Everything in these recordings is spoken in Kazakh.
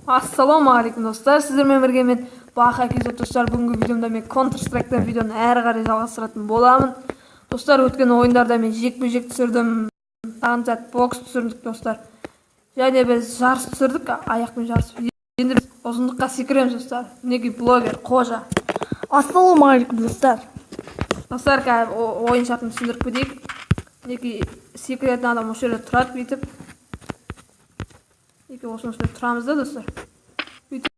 Assalomu alaykum do'stlar. Sizlarмен birga men Baqa Akizot do'stlar. Bugungi videomda men Counter Strike'dan videoni әрі қарай жалғастыратын боламын. Достар, өткен ойындарда мен жекпе-жек түсірдім. Таңзат бокс түсірдік достар. Және біз жарыс түсірдік, аяқпен жарыс. Енді біз ұзындыққа секіреміз достар. Мінекей блогер Қожа. Ассаламу алейкум достар. Достар, ойын шартын түсіндіріп кетейік. Мінекей секіретін адам осы жерде тұрады бүйтіп. Осының үстінде тұрамыз да достар. Бүйтіп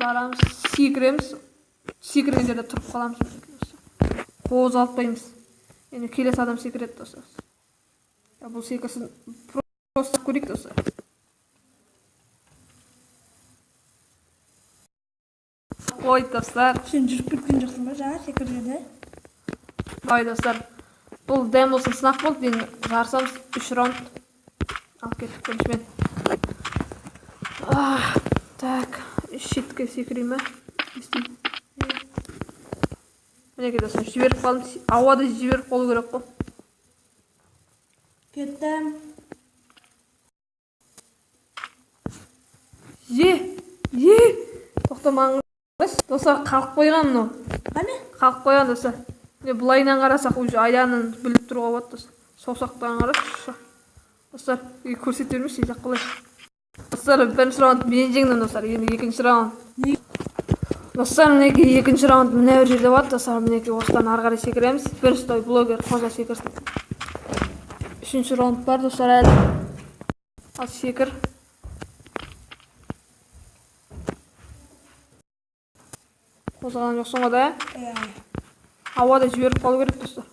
барамыз, секіреміз. Секірген жерде тұрып қаламыз. Қозғалтпаймыз. Енді келесі адам секіреді достар. Бұл секірсін просто көрейік достар. Ой достар. Сен жүріп кеткен жоқсың ба жаңа секіргенде? Ой достар. Бұл дәм болсын сынақ болды. Енді жарысамыз 3 раунд. Алып кеттік біріншімен. Так, шетке секірейме. Мінеке достар, жіберіп қалдым. Ауада жіберіп қалу керек қой. Кеттім. Тоқтамаңыз. Достар, қалып қойған мынау. Қане? Қалып қойған достар. Бұлайынан қарасақ, уже айданын біліп тұруға болады достар. Саусақтан қарашы. Достар, көрсете бермейсіз, жақ қалай. Достар, бірінші раунд мен жеңдім достар. Енді екінші раунд. Достар, мінекей екінші раунд мына бір жерде болады достар. Мінекей осыдан ары қарай секіреміз. Бірінші той блогер Қожа секірсін. Үшінші раунд бар достар әлі. Ал секір. Қозғалған жоқсың ғой да? Ауада жіберіп қалу керек достар.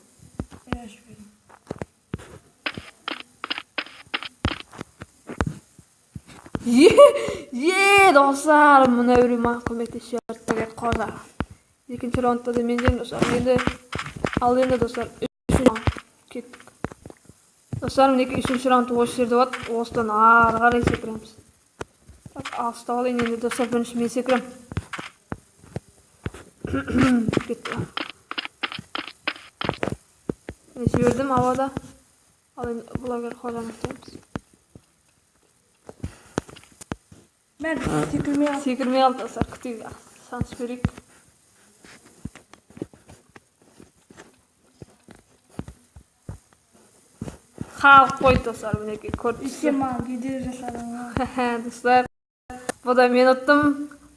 Достар, мына біреу маған көмектесіп жатыр Қожа. Екінші раундта да мен жеңдім достар. Енді достар, үшінші раунд кеттік. Достар, мінекей үшінші раунд осы жерде болады. Осыдан ары қарай секіреміз. Алыстап алайын енді достар, бірінші мен секірем. Кетті. Мен жібердім ауада. Ал енді блогер Қожаны күтеміз. Мен секірмей алды достар, күтейік. Санс берейік. Қалып қойды достар, мінекей көрдіңіз. Сен маған кедергі жасадың. Достар, бұда мен ұттым.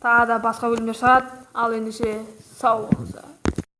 Тағы да басқа бөлімдер шығады. Ал ендеше сау болыңыздар.